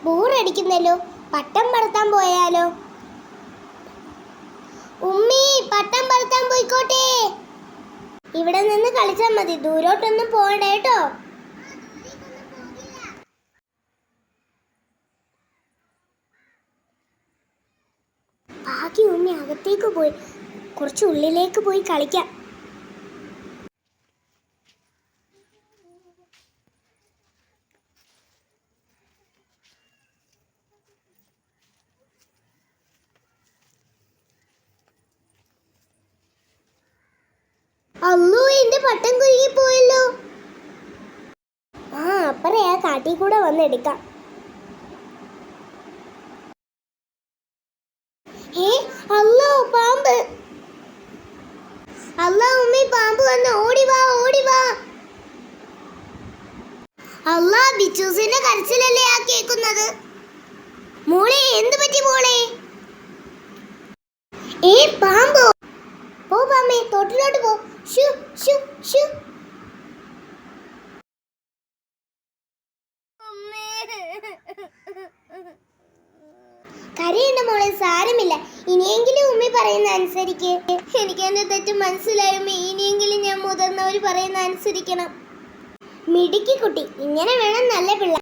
ബോറടിക്കുന്നല്ലോ. പട്ടം പറത്താൻ പോയാലോ? ഉമ്മി, പട്ടം പറത്താൻ പോയിക്കോട്ടെ. ഇവിടെ നിന്ന് കളിച്ചാൽ മതി, ദൂരോട്ടൊന്നും പോകണ്ട കേട്ടോ. ബാക്കി ഉമ്മി അകത്തേക്ക് പോയി, കുറച്ച് ഉള്ളിലേക്ക് പോയി കളിക്കാം. അല്ലോ, എന്റെ പട്ടം കുരുങ്ങി പോയല്ലോ. അപ്പറയാ കാട്ടിൽ കൂടെ വന്നെടുക്കാം. അല്ലോ, പാമ്പ്. അല്ലോ ഉമ്മി, പാമ്പ് വന്ന്, ഓടി വാ, ഓടി വാ. അല്ലാ, ബിച്ചൂസിന്റെ കരച്ചിലല്ലേ ആ കേൾക്കുന്നത്. മോളെ, എന്ത് പറ്റി മോളെ? പാമ്പോ? പോ പാമ്പേ, തോട്ടിലോട്ട് പോ. ഷു ഷു ഷു. കരയണ്ട മോളെ, സാരമില്ല. ഇനിയെങ്കിലും ഉമ്മി പറയുന്ന അനുസരിക്ക്. എനിക്ക് എന്റെ തെറ്റ് മനസ്സിലായി ഉമ്മി. ഇനിയെങ്കിലും ഞാൻ മുതിർന്നവർ പറയുന്ന അനുസരിക്കണം. മിടുക്കി കുട്ടി, ഇങ്ങനെ വേണം നല്ല പിള്ള.